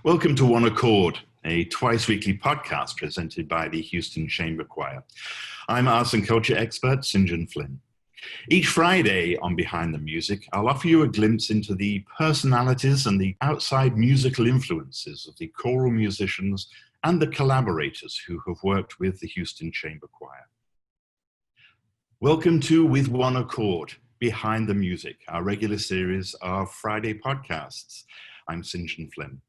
Welcome to One Accord, a twice-weekly podcast presented by the Houston Chamber Choir. I'm arts and culture expert St. John Flynn. Each Friday on Behind the Music, I'll offer you a glimpse into the personalities and the outside musical influences of the choral musicians and the collaborators who have worked with the Houston Chamber Choir. Welcome to With One Accord, Behind the Music, our regular series of Friday podcasts. I'm St. John Flynn.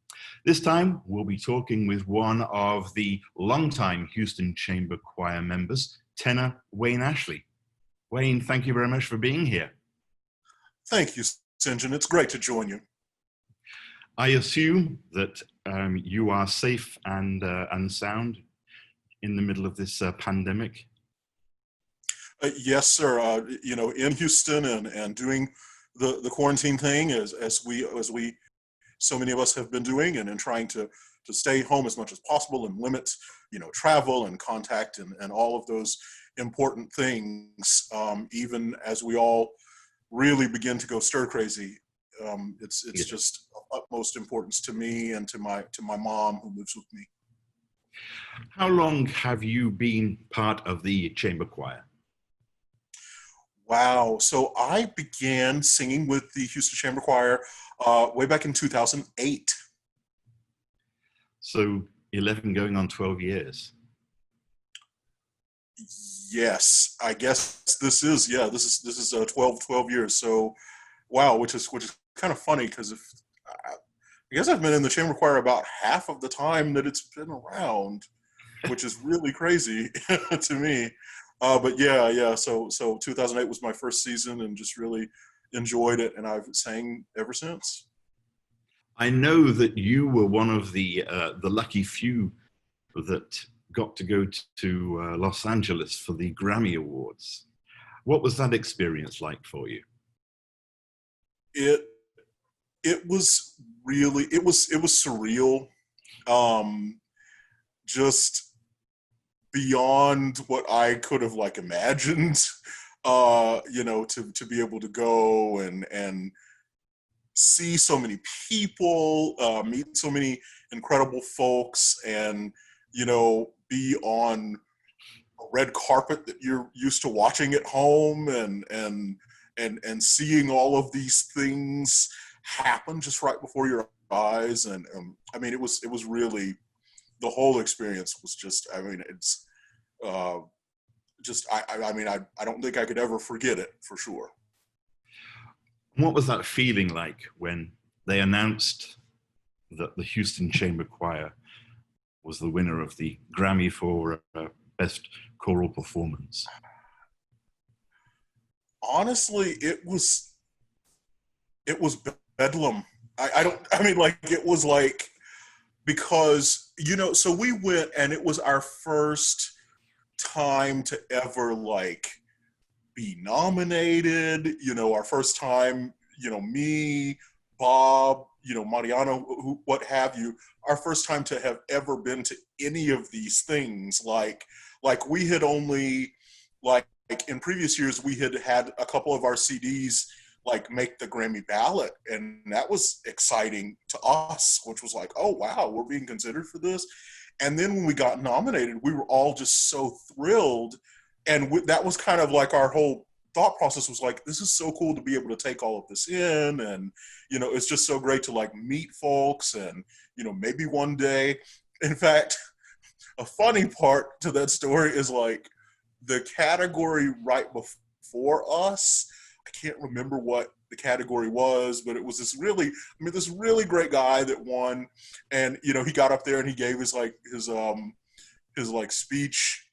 This time, we'll be talking with one of the longtime Houston Chamber Choir members, tenor Wayne Ashley. Wayne, thank you very much for being here. Thank you, St. John. It's great to join you. I assume that you are safe and sound in the middle of this pandemic. Yes, sir. In Houston and doing the quarantine thing as we so many of us have been doing, and trying to stay home as much as possible and limit, travel and contact and all of those important things. Even as we all really begin to go stir crazy, it's just of utmost importance to me and to my mom who lives with me. How long have you been part of the chamber choir? Wow. So I began singing with the Houston Chamber Choir way back in 2008. So 11 going on 12 years. Yes, I guess this is 12 years. So wow, which is kind of funny because I guess I've been in the chamber choir about half of the time that it's been around, which is really crazy to me. But yeah. So 2008 was my first season, and just really enjoyed it, and I've sang ever since. I know that you were one of the lucky few that got to go to Los Angeles for the Grammy Awards. What was that experience like for you? It was surreal, just beyond what I could have imagined, to be able to go and see so many people, meet so many incredible folks, and, be on a red carpet that you're used to watching at home, and seeing all of these things happen just right before your eyes. And it was really, the whole experience was just, I don't think I could ever forget it, for sure. What was that feeling like when they announced that the Houston Chamber Choir was the winner of the Grammy for Best Choral Performance? Honestly, it was bedlam. It was because, so we went, and it was our first time to ever be nominated, our first time, me, Bob, Mariano, what have you, our first time to have ever been to any of these things. We had only, in previous years, we had a couple of our CDs make the Grammy ballot, and that was exciting to us, which was oh wow, we're being considered for this. And then when we got nominated, we were all just so thrilled, and that was kind of our whole thought process was this is so cool to be able to take all of this in, and it's just so great to meet folks, and maybe one day. In fact, a funny part to that story is the category right before us, I can't remember what the category was, but it was this really great guy that won. And, he got up there and he gave his speech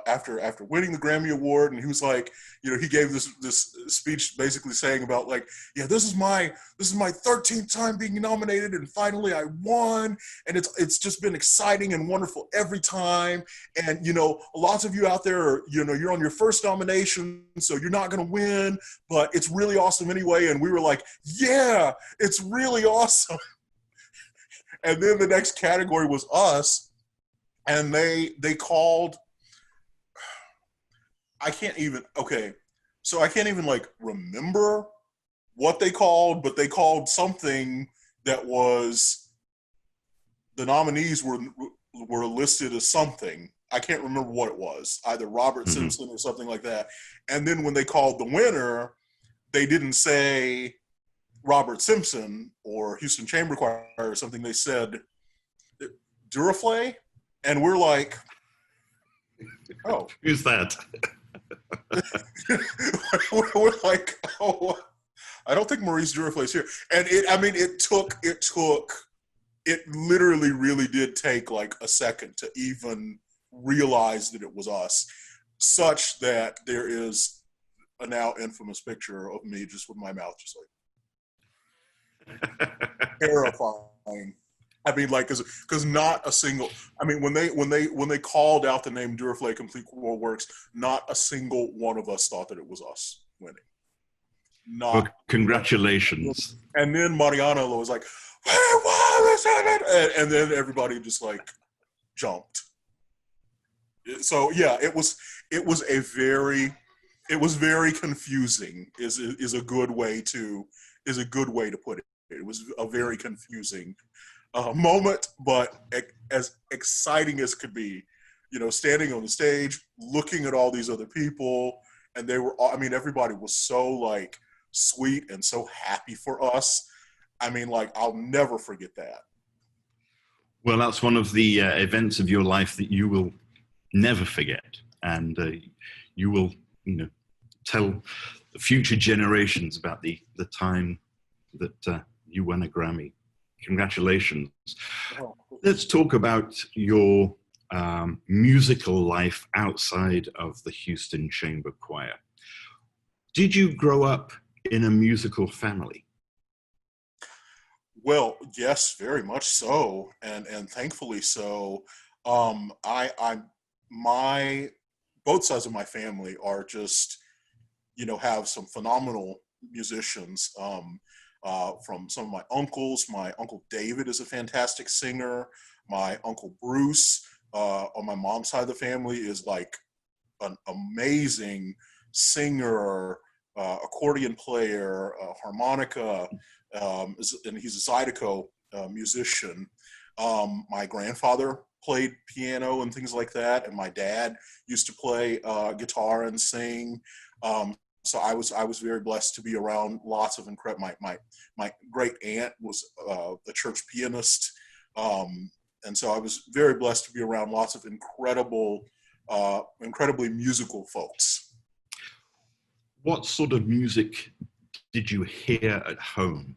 after winning the Grammy Award. And he was he gave this speech basically saying about this is my 13th time being nominated, and finally I won, and it's just been exciting and wonderful every time. And lots of you out there are, you're on your first nomination, so you're not going to win, but it's really awesome anyway. And we were yeah, it's really awesome. And then the next category was us, and they called, I can't even remember what they called, but they called something that was the nominees were listed as something. I can't remember what it was, either Robert Mm-hmm. Simpson or something like that. And then when they called the winner, they didn't say Robert Simpson or Houston Chamber Choir or something. They said Duraflay, and we're like, oh, Who's that? we're like, oh, I don't think Maurice Duraflay's here. And it literally really did take like a second to even realize that it was us, such that there is a now infamous picture of me just with my mouth just like terrifying. I mean, like, because not a single. I mean, when they called out the name Duraflay Complete Choral Works, not a single one of us thought that it was us winning. Not. Well, congratulations. And then Mariana was like, "Where was it?" And then everybody just like jumped. So yeah, it was very confusing. Is a good way to put it. It was a very confusing moment, but as exciting as could be, standing on the stage, looking at all these other people, and they were, I mean, everybody was so like sweet and so happy for us. I mean, like, I'll never forget that. Well, that's one of the events of your life that you will never forget, and you will, tell future generations about the time that you won a Grammy. Congratulations. Oh. Let's talk about your musical life outside of the Houston Chamber Choir. Did you grow up in a musical family? Well, yes, very much so, and thankfully so. My both sides of my family are just, have some phenomenal musicians. From some of my uncles, my uncle David is a fantastic singer. My uncle Bruce, on my mom's side of the family, is like an amazing singer, accordion player, harmonica, and he's a Zydeco musician. My grandfather played piano and things like that, and my dad used to play guitar and sing. So I was very blessed to be around lots of incredible. My great aunt was a church pianist, and so I was very blessed to be around lots of incredibly musical folks. What sort of music did you hear at home?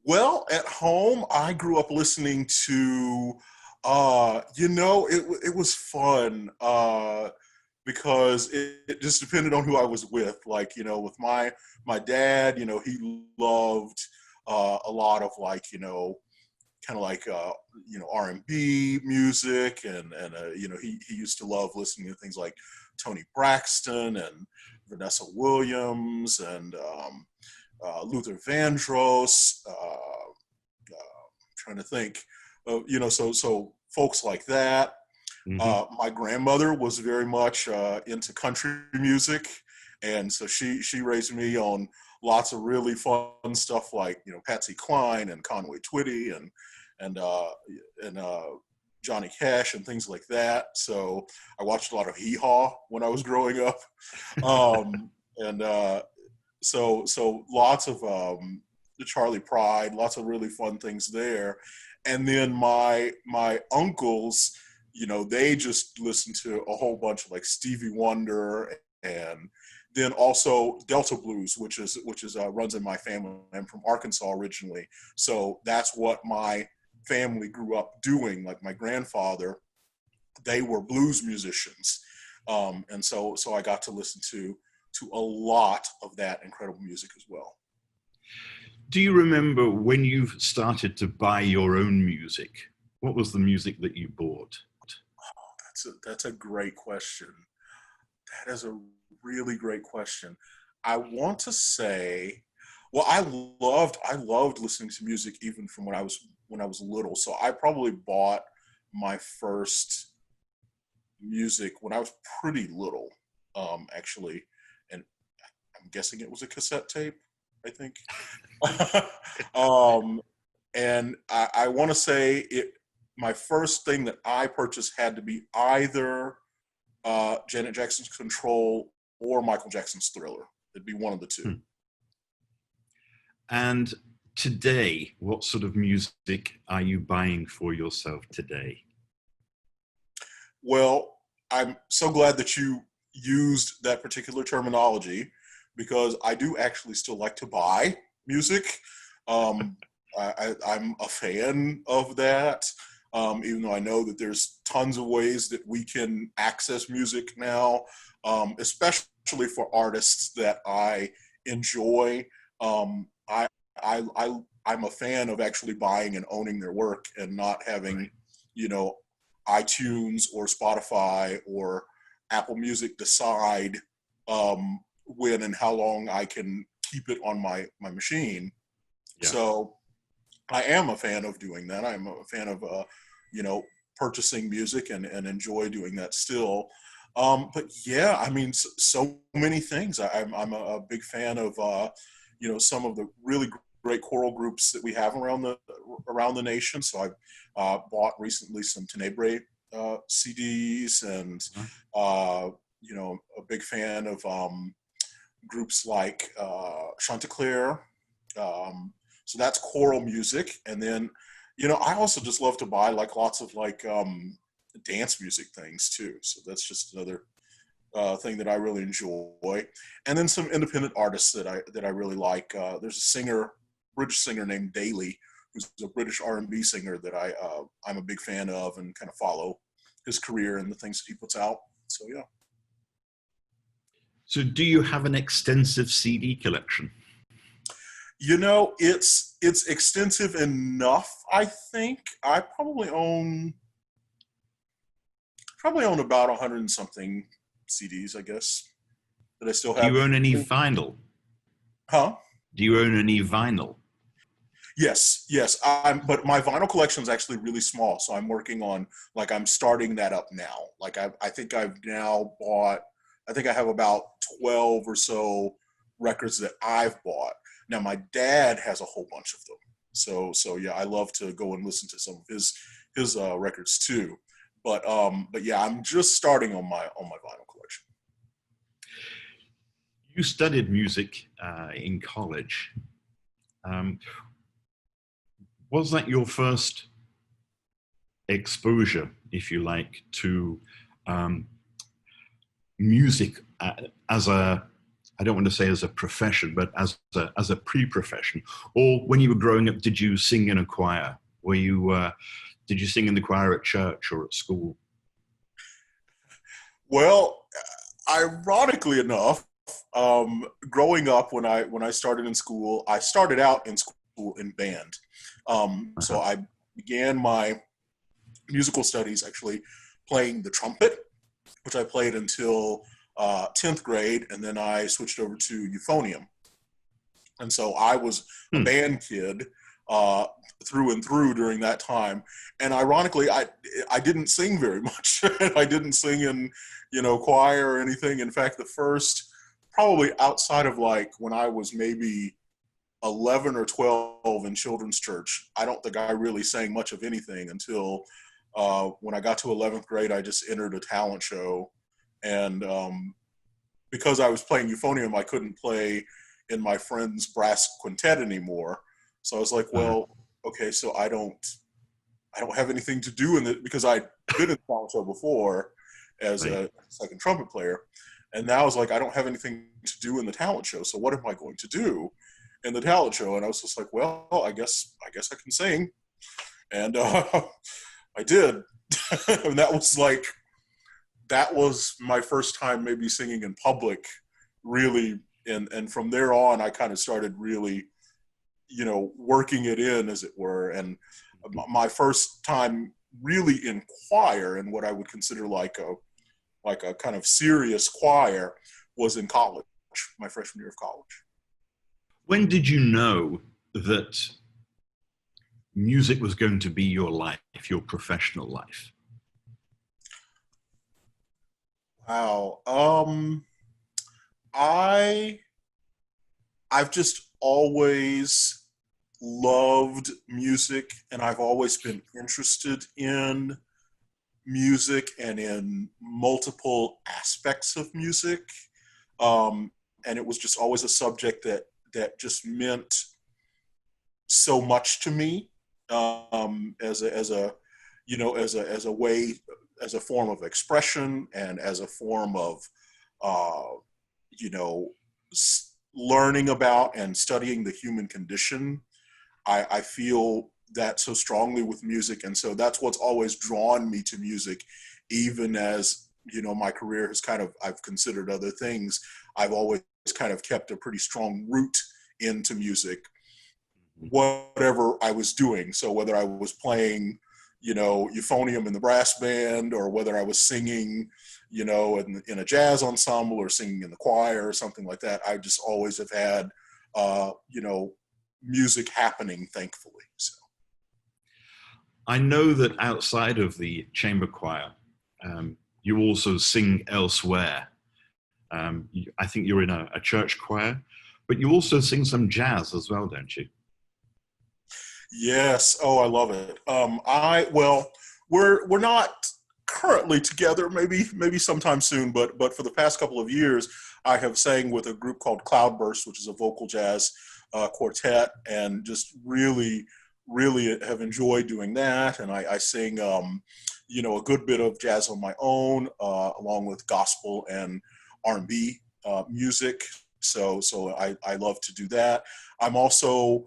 Well, at home, I grew up listening to, it was fun because it just depended on who I was with. Like, with my dad, he loved a lot of like, kind of like, R&B music. And he used to love listening to things like Toni Braxton and Vanessa Williams and Luther Vandross, trying to think, so folks like that. Mm-hmm. My grandmother was very much into country music, and so she raised me on lots of really fun stuff like Patsy Cline and Conway Twitty and Johnny Cash and things like that. So I watched a lot of Hee Haw when I was growing up, and so lots of the Charlie Pride, lots of really fun things there. And then my uncles, they just listened to a whole bunch of like Stevie Wonder, and then also Delta Blues, which is runs in my family. I'm from Arkansas originally, so that's what my family grew up doing. Like my grandfather, they were blues musicians, and so I got to listen to a lot of that incredible music as well. Do you remember when you started to buy your own music? What was the music that you bought? Oh, that's a great question. That is a really great question. I want to say, well, I loved listening to music even from when I was little. So I probably bought my first music when I was pretty little, actually, and I'm guessing it was a cassette tape, I think. And I want to say my first thing that I purchased had to be either Janet Jackson's Control or Michael Jackson's Thriller. It'd be one of the two. And today, what sort of music are you buying for yourself today? Well, I'm so glad that you used that particular terminology, because I do actually still like to buy music. I'm a fan of that, even though I know that there's tons of ways that we can access music now, especially for artists that I enjoy. I, I'm a fan of actually buying and owning their work and not having, you know, iTunes or Spotify or Apple Music decide when and how long I can keep it on my machine. Yeah. So I am a fan of doing that. I'm a fan of, purchasing music and enjoy doing that still. But yeah, I mean, so many things. I'm a big fan of, some of the really great choral groups that we have around the nation. So I've bought recently some Tenebrae CDs, and a big fan of groups like Chanticleer. So that's choral music. And then, I also just love to buy like lots of like dance music things too. So that's just another thing that I really enjoy. And then some independent artists that I really like. There's a British singer named Daly, who's a British R&B singer that I'm a big fan of and kind of follow his career and the things that he puts out. So yeah. So do you have an extensive CD collection? It's extensive enough, I think. I probably own about 100 and something CDs, I guess, that I still have. Do you own any vinyl? Huh? Do you own any vinyl? Yes. But my vinyl collection is actually really small, so I'm working on, like, I'm starting that up now. Like, I think I've now bought, I think I have about 12 or so records that I've bought. Now, my dad has a whole bunch of them. So yeah, I love to go and listen to some of his records too. But yeah, I'm just starting on my vinyl collection. You studied music in college. Was that your first exposure, if you like, to music as a, I don't want to say as a profession, but as a pre-profession? Or when you were growing up, did you sing in a choir? Did you sing in the choir at church or at school? Well, ironically enough, growing up, when I started in school, I started out in school in band. So I began my musical studies actually playing the trumpet, which I played until 10th grade, and then I switched over to euphonium. And so I was a band kid through and through during that time. And ironically, I didn't sing very much. I didn't sing in, choir or anything. In fact, the first, probably outside of like when I was maybe 11 or 12 in children's church, I don't think I really sang much of anything until when I got to 11th grade. I just entered a talent show. And because I was playing euphonium, I couldn't play in my friend's brass quintet anymore. So I was like, well, okay, so I don't have anything to do in it, because I'd been in the talent show before as a second trumpet player. And now I was like, I don't have anything to do in the talent show. So what am I going to do in the talent show? And I was just like, well, I guess I can sing. And I did. And that was my first time maybe singing in public, really. And from there on, I kind of started really, working it in, as it were. And my first time really in choir, and what I would consider like a kind of serious choir, was in college, my freshman year of college. When did you know that music was going to be your life, your professional life? Wow. I've just always loved music, and I've always been interested in music and in multiple aspects of music. And it was just always a subject that just meant so much to me, as a as a way, as a form of expression, and as a form of you know learning about and studying the human condition. I feel that so strongly with music, and so that's what's always drawn me to music, even as my career has I've considered other things. I've always kind of kept a pretty strong root into music, whatever I was doing. So whether I was playing, euphonium in the brass band, or whether I was singing, in a jazz ensemble, or singing in the choir or something like that, I just always have had, music happening, thankfully. So I know that outside of the chamber choir, you also sing elsewhere. I think you're in a church choir, but you also sing some jazz as well, don't you? yes, oh, I love it. We're not currently together. Maybe sometime soon. But for the past couple of years, I have sang with a group called Cloudburst, which is a vocal jazz quartet, and just really have enjoyed doing that. And I sing, a good bit of jazz on my own, along with gospel and R&B music. So I love to do that. I'm also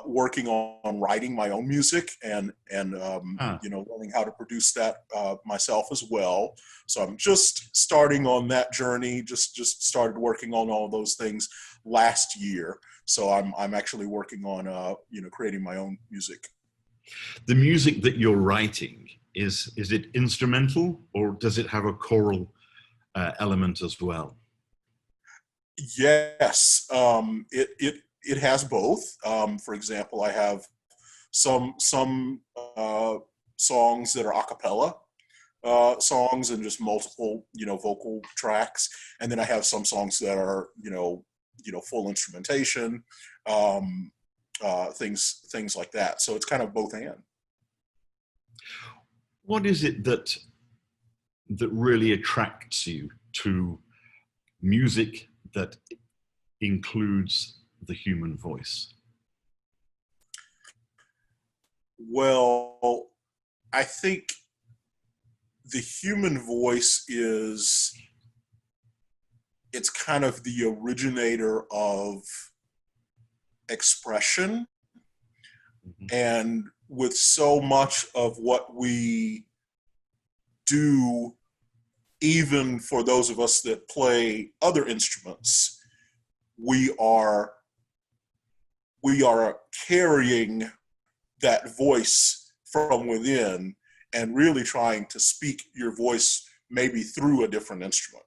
working on writing my own music, and learning how to produce that myself as well. So I'm just starting on that journey. Just started working on all those things last year. So I'm actually working on creating my own music. The music that you're writing, is it instrumental, or does it have a choral element as well? Yes, it has both. For example, I have some songs that are a cappella songs, and just multiple vocal tracks, and then I have some songs that are full instrumentation, things like that. So it's kind of both and. What is it that really attracts you to music that includes the human voice? Well, I think the human voice it's kind of the originator of expression. Mm-hmm. And with so much of what we do, even for those of us that play other instruments, we are carrying that voice from within, and really trying to speak your voice maybe through a different instrument.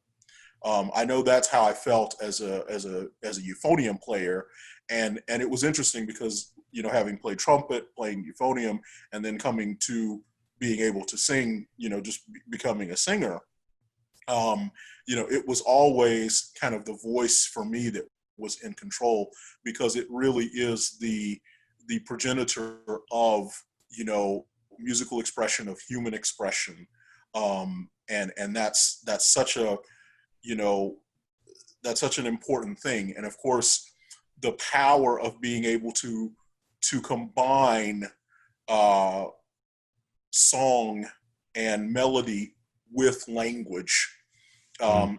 I know that's how I felt as a euphonium player, and it was interesting because having played trumpet, playing euphonium, and then coming to being able to sing, just becoming a singer. It was always kind of the voice for me that was in control, because it really is the progenitor of musical expression, of human expression, and that's such a that's such an important thing. And of course, the power of being able to combine song and melody with language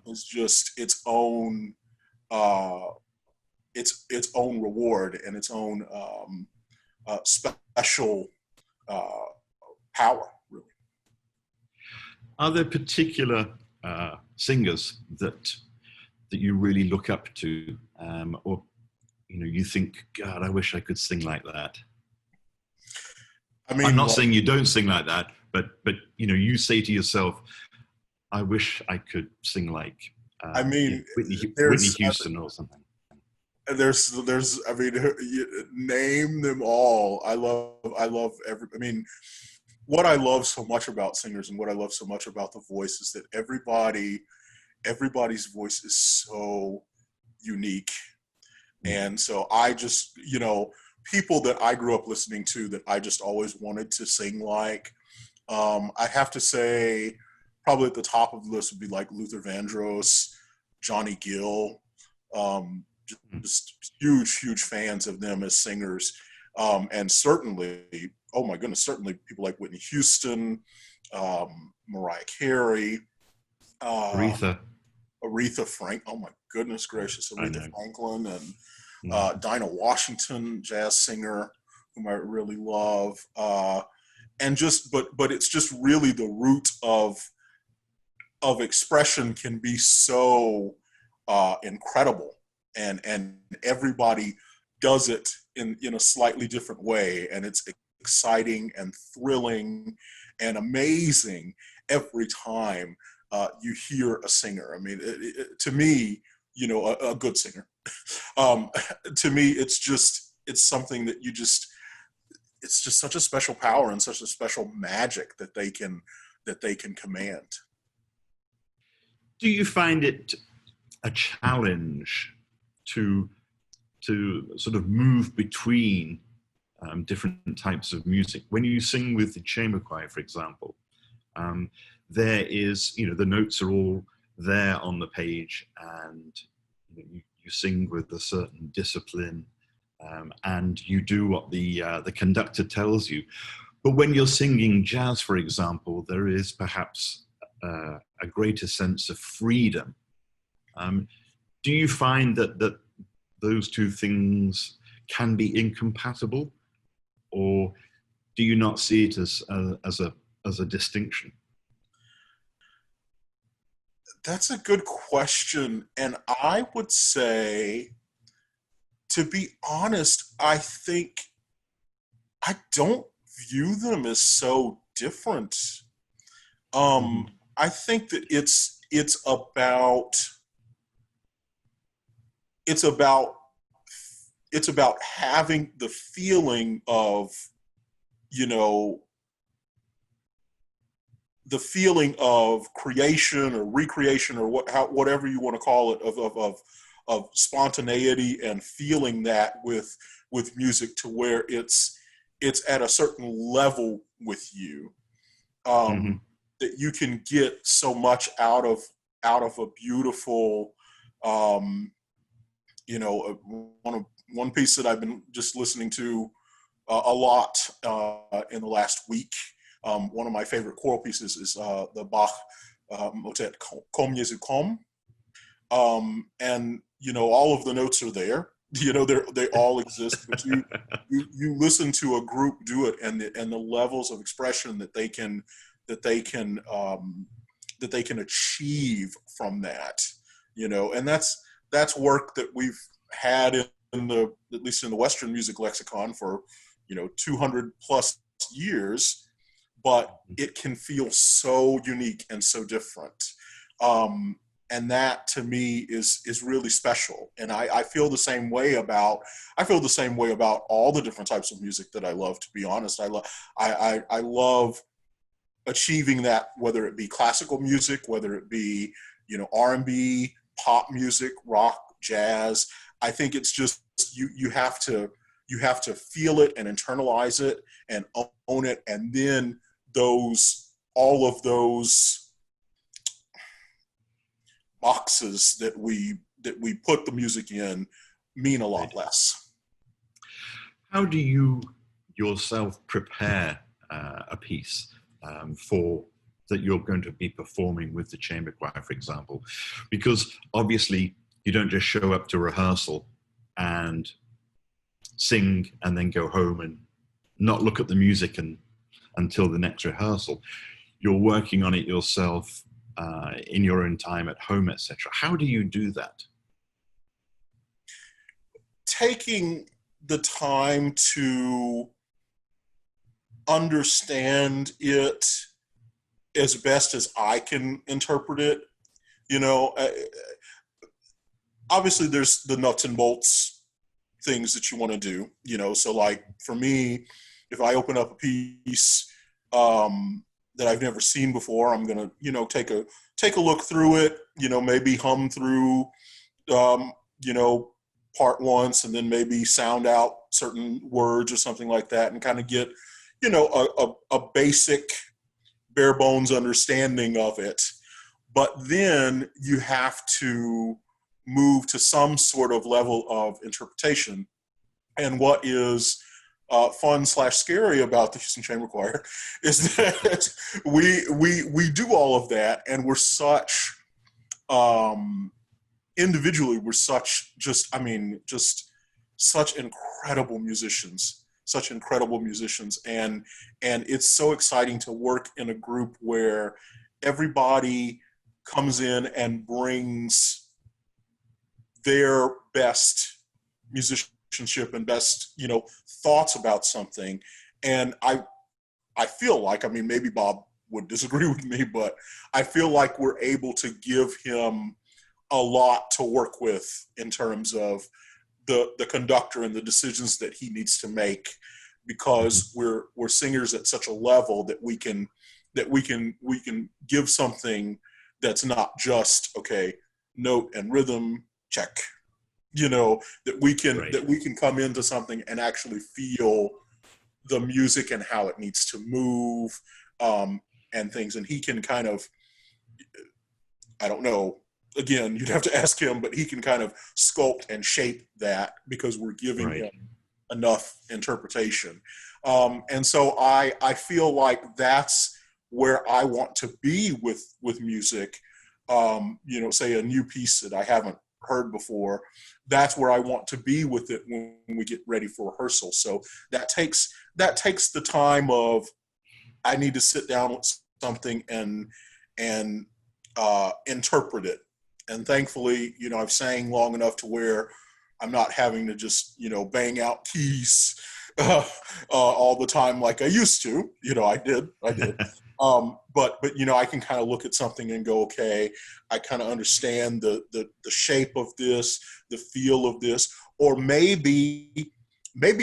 is just its own reward, and its own special power, really. Are there particular singers that you really look up to, or you think, God, I wish I could sing like that? I mean, I'm not saying you don't sing like that, but you say to yourself, I wish I could sing like Whitney Houston or something. There's I mean, name them all. I love every. I mean, what I love so much about singers, and what I love so much about the voice, is that everybody's voice is so unique. And so I just, people that I grew up listening to that I just always wanted to sing like. I'd have to say probably at the top of the list would be like Luther Vandross, Johnny Gill. Just huge fans of them as singers. And certainly, oh my goodness, certainly people like Whitney Houston, Mariah Carey, Aretha. Aretha Frank. Oh my goodness gracious, Aretha Franklin, and Mm. Dinah Washington, jazz singer, whom I really love. And just, but it's just really the root of expression can be so incredible, and everybody does it in a slightly different way, and it's exciting and thrilling and amazing every time you hear a singer. I mean, to me, a good singer. To me, it's something that it's just such a special power and such a special magic that they can command. Do you find it a challenge to sort of move between different types of music? When you sing with the chamber choir, for example, there is, the notes are all there on the page, and you sing with a certain discipline, and you do what the conductor tells you. But when you're singing jazz, for example, there is perhaps a greater sense of freedom. Do you find that those two things can be incompatible, or do you not see it as a distinction? That's a good question. And I would say, to be honest, I think I don't view them as so different. I think that it's about having the feeling of, the feeling of creation or recreation or whatever you want to call it, of spontaneity, and feeling that with music to where it's at a certain level with you, that you can get so much out of a beautiful, one piece that I've been just listening to a lot in the last week. One of my favorite choral pieces is the Bach motet Komm Jesu komm, and all of the notes are there. They all exist, but you listen to a group do it, and the levels of expression that they can achieve from that, and that's work that we've had at least in the Western music lexicon for 200 plus years, but it can feel so unique and so different. And that to me is really special. And I feel the same way about all the different types of music that I love, to be honest. I love achieving that, whether it be classical music, whether it be, R&B, pop music, rock, jazz. I think it's just, you have to feel it and internalize it and own it. And then all of those boxes that we put the music in mean a lot less. How do you yourself prepare a piece for that you're going to be performing with the chamber choir, for example? Because obviously you don't just show up to rehearsal and sing and then go home and not look at the music until the next rehearsal. You're working on it yourself in your own time at home, etc. How do you do that? Taking the time to understand it as best as I can interpret it. Obviously there's the nuts and bolts things that you want to do, so like for me, if I open up a piece that I've never seen before, I'm gonna take a look through it, maybe hum through part once, and then maybe sound out certain words or something like that and kind of get, you know, a basic bare bones understanding of it. But then you have to move to some sort of level of interpretation. And what is fun/scary about the Houston Chamber Choir is that we do all of that, and we're such individually we're such just such incredible musicians, and it's so exciting to work in a group where everybody comes in and brings their best musicianship and best, you know, thoughts about something. And I feel like, I mean, maybe Bob would disagree with me, but I feel like we're able to give him a lot to work with in terms of the conductor and the decisions that he needs to make, because we're singers at such a level that we can give something that's not just, okay, note and rhythm check, you know, that we can come into something and actually feel the music and how it needs to move, and things. And he can kind of, I don't know, again, you'd have to ask him, but he can kind of sculpt and shape that because we're giving him enough interpretation. And so I feel like that's where I want to be with music. You know, say a new piece that I haven't heard before, that's where I want to be with it when we get ready for rehearsal. So that takes the time of, I need to sit down with something and interpret it. And thankfully, you know, I've sang long enough to where I'm not having to just, you know, bang out keys all the time like I used to. You know, I did. But you know, I can kind of look at something and go, okay, I kind of understand the shape of this, the feel of this, or maybe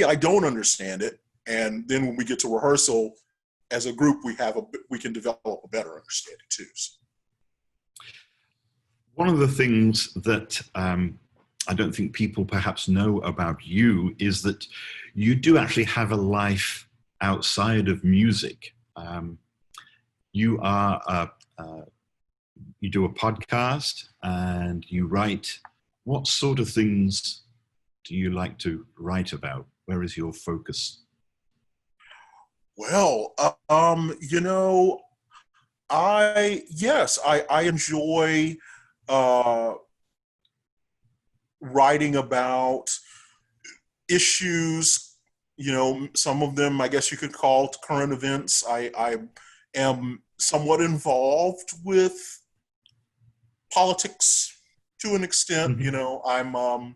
I don't understand it, and then when we get to rehearsal as a group, we can develop a better understanding too. One of the things that I don't think people perhaps know about you is that you do actually have a life outside of music. You do a podcast and you write. What sort of things do you like to write about? Where is your focus? Well, you know, I enjoy writing about issues. You know, some of them I guess you could call current events. I am somewhat involved with politics to an extent. Mm-hmm. You know, I'm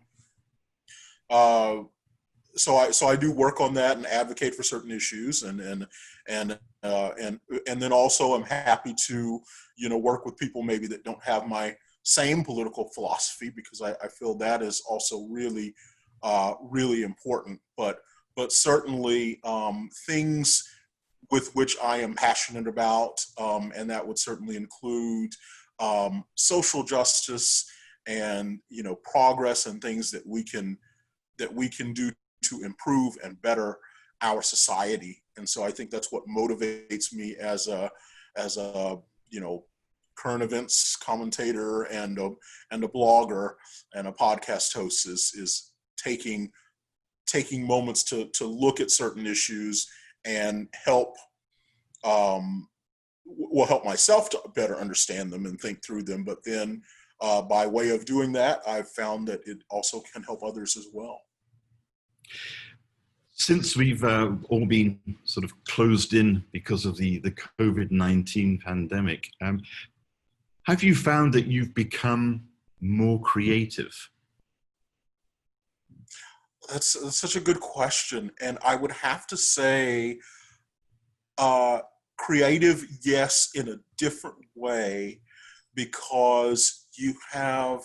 so I do work on that and advocate for certain issues, and then also I'm happy to, you know, work with people maybe that don't have my same political philosophy, because I feel that is also really really important. But certainly things with which I am passionate about, and that would certainly include social justice and, you know, progress and things that we can do to improve and better our society. And so I think that's what motivates me as a you know, current events commentator and a blogger and a podcast host is taking moments to look at certain issues and help myself to better understand them and think through them. But then by way of doing that, I've found that it also can help others as well. Since we've all been sort of closed in because of the COVID-19 pandemic, have you found that you've become more creative? That's such a good question. And I would have to say creative, yes, in a different way, because you have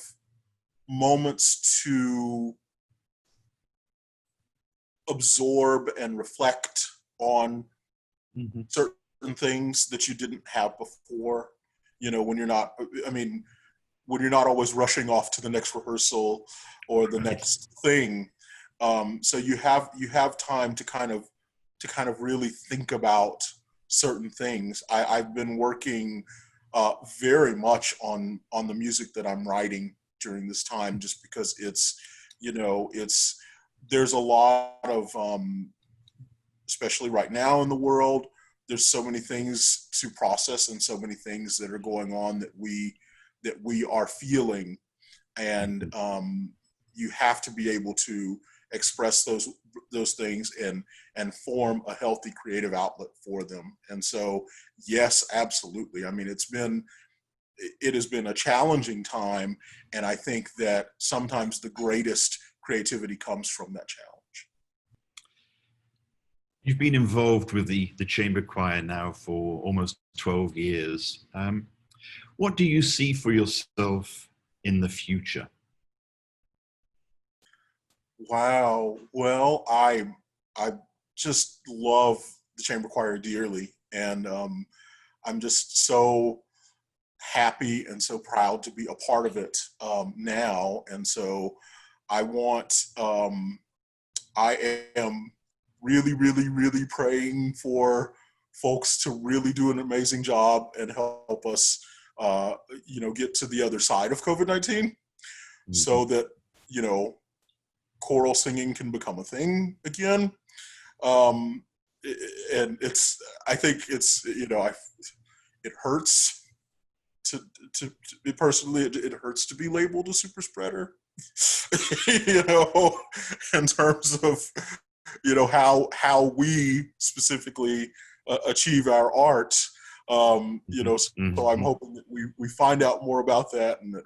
moments to absorb and reflect on certain things that you didn't have before. You know, when you're not always rushing off to the next rehearsal or the next thing, So you have time to kind of really think about certain things. I've been working very much on the music that I'm writing during this time, just because there's a lot of especially right now in the world, there's so many things to process and so many things that are going on that we are feeling, and you have to be able to express those things and form a healthy creative outlet for them. And so, yes, absolutely. I mean, it has been a challenging time, and I think that sometimes the greatest creativity comes from that challenge. You've been involved with the chamber choir now for almost 12 years. What do you see for yourself in the future? Wow. Well, I just love the chamber choir dearly, and I'm just so happy and so proud to be a part of it now. And so I want I am really, really, really praying for folks to really do an amazing job and help us, get to the other side of COVID-19, so that, choral singing can become a thing again. And I think it hurts to personally, it hurts to be labeled a super spreader, in terms of, how we specifically achieve our art. So I'm hoping that we find out more about that, and that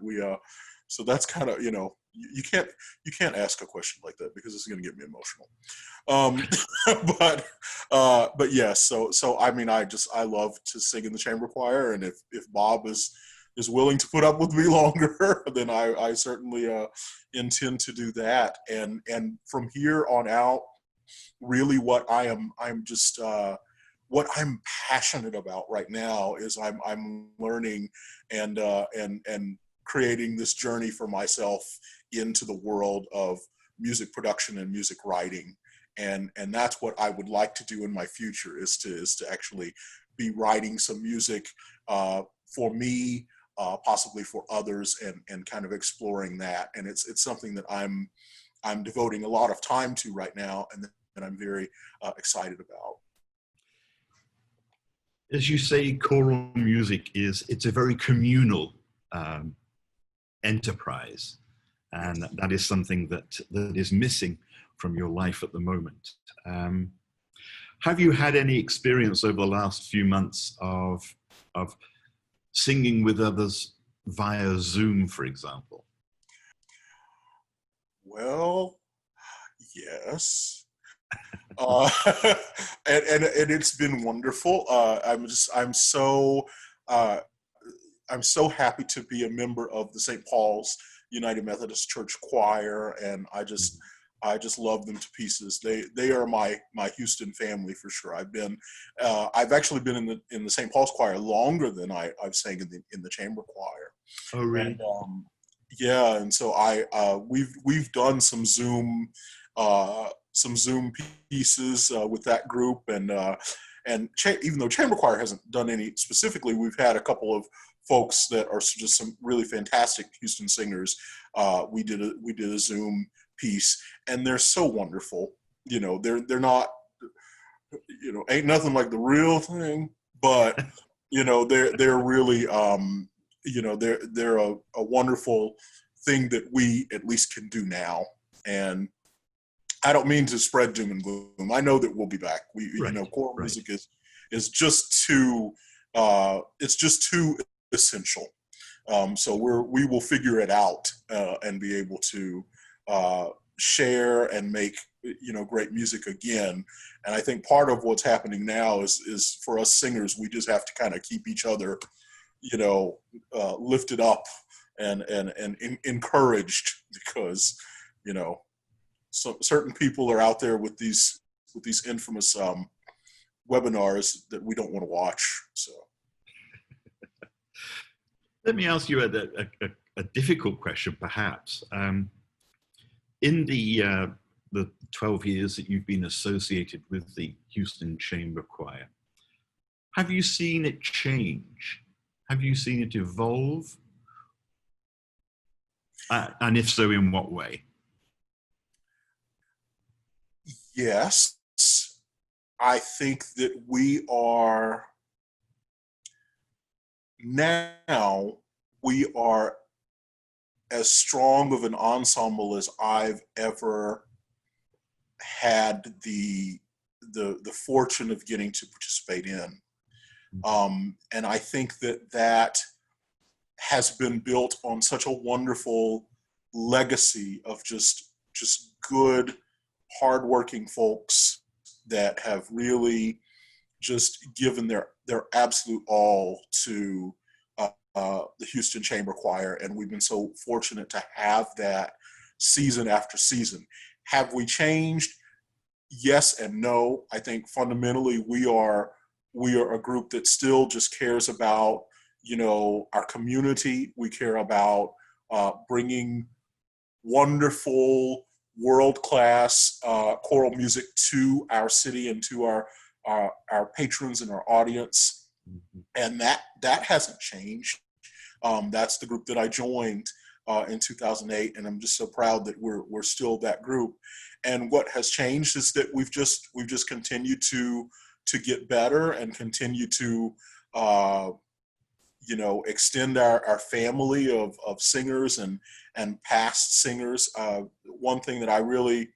so that's kind of, you can't ask a question like that because it's going to get me emotional. But yes, so I mean, I love to sing in the chamber choir, and if Bob is willing to put up with me longer, then I certainly intend to do that. And from here on out, really what what I'm passionate about right now is I'm learning and creating this journey for myself into the world of music production and music writing. And that's what I would like to do in my future, is to actually be writing some music for me, possibly for others, and kind of exploring that. And it's something that I'm devoting a lot of time to right now, and I'm very excited about. As you say, choral music it's a very communal enterprise, and that is something that is missing from your life at the moment. Have you had any experience over the last few months of singing with others via Zoom, for example? Well, yes. uh, and it's been wonderful. I'm so happy to be a member of the St. Paul's United Methodist Church Choir, and I just love them to pieces. They are my Houston family for sure. I've actually been in the St. Paul's Choir longer than I've sang in the chamber choir. Oh, really? And yeah, and so we've done some Zoom pieces with that group, and even though chamber choir hasn't done any specifically, we've had a couple of folks that are just some really fantastic Houston singers. We did a Zoom piece, and they're so wonderful. They're not, ain't nothing like the real thing, but they're really they're a wonderful thing that we at least can do now. And I don't mean to spread doom and gloom. I know that we'll be back. Choral music is just too it's just too essential. So we will figure it out and be able to share and make great music again. And I think part of what's happening now is for us singers, we just have to kind of keep each other lifted up and encouraged, because so certain people are out there with these infamous webinars that we don't want to watch. So let me ask you a difficult question, perhaps. In the the 12 years that you've been associated with the Houston Chamber Choir, have you seen it change? Have you seen it evolve? And if so, in what way? Yes. I think that we are now, we are as strong of an ensemble as I've ever had the fortune of getting to participate in. And I think that that has been built on such a wonderful legacy of just good, hardworking folks that have really just given their absolute all to the Houston Chamber Choir, and we've been so fortunate to have that season after season. Have we changed? Yes and no. I think fundamentally we are a group that still just cares about, you know, our community. We care about bringing wonderful, world-class choral music to our city and to our patrons and our audience, and that hasn't changed. That's the group that I joined in 2008, and I'm just so proud that we're still that group. And what has changed is that we've just continued to get better and continue to you know, extend our family of singers and past singers. One thing that I really,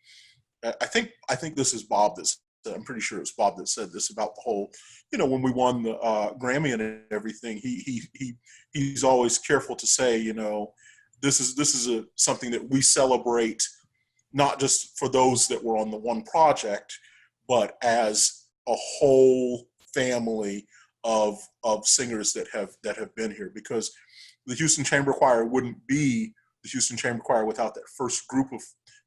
I think this is Bob that's, I'm pretty sure it's Bob that said this about the whole, you know, when we won the Grammy and everything, he's always careful to say, you know, this is something that we celebrate, not just for those that were on the one project, but as a whole family of singers that have been here, because the Houston Chamber Choir wouldn't be the Houston Chamber Choir without that first group of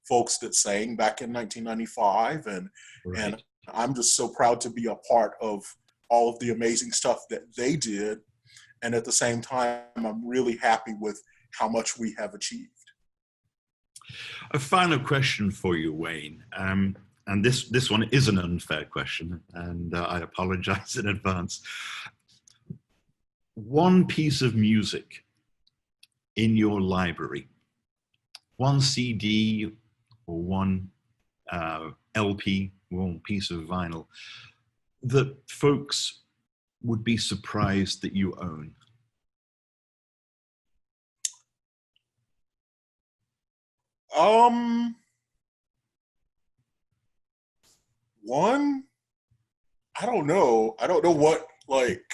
folks that sang back in 1995, and I'm just so proud to be a part of all of the amazing stuff that they did, and at the same time I'm really happy with how much we have achieved. A final question for you, Wayne. And this one is an unfair question, and I apologize in advance. One piece of music in your library, one CD or one LP, one piece of vinyl, that folks would be surprised that you own? One, I don't know what like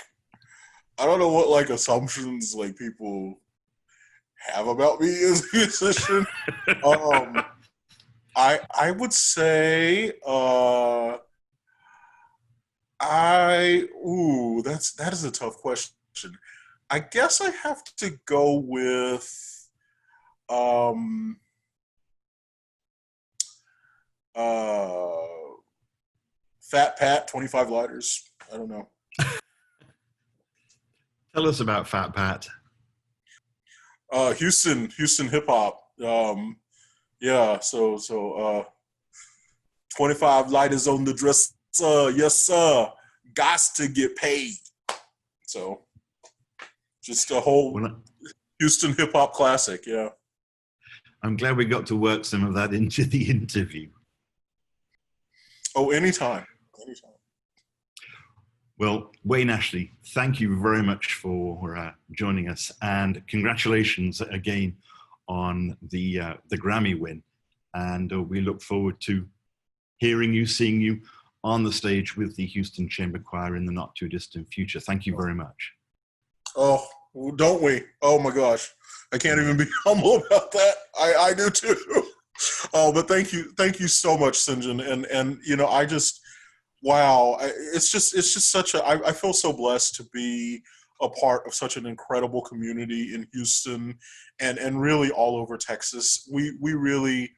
assumptions like people have about me as a musician. I would say that is a tough question. I guess I have to go with Fat Pat, 25 Lighters. I don't know. Tell us about Fat Pat. Houston hip hop. Yeah, so 25 lighters on the dresser. Yes, sir. Gots to get paid. So just a whole Houston hip hop classic. Yeah. I'm glad we got to work some of that into the interview. Oh, anytime. Well, Wayne Ashley, thank you very much for joining us, and congratulations again on the Grammy win. And we look forward to hearing you, seeing you on the stage with the Houston Chamber Choir in the not too distant future. Thank you very much. Oh, don't we? Oh my gosh, I can't even be humble about that. I do too. Oh, but thank you so much, St. John, and you know, wow, it's just such a, I feel so blessed to be a part of such an incredible community in Houston and really all over Texas. We really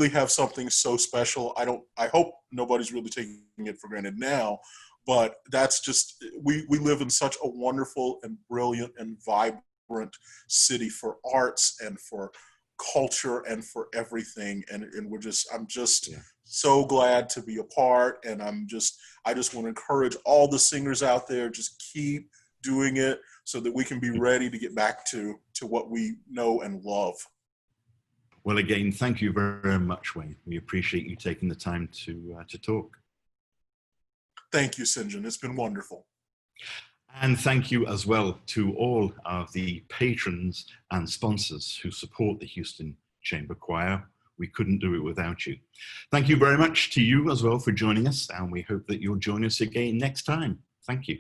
have something so special. I hope nobody's really taking it for granted now, but that's just, we live in such a wonderful and brilliant and vibrant city for arts and for culture and for everything. And I'm just Yeah. so glad to be a part. And I just want to encourage all the singers out there, just keep doing it so that we can be ready to get back to what we know and love. Well, again, thank you very much, Wayne. We appreciate you taking the time to talk. Thank you, St. John. It's been wonderful. And thank you as well to all of the patrons and sponsors who support the Houston Chamber Choir. We couldn't do it without you. Thank you very much to you as well for joining us, and we hope that you'll join us again next time. Thank you.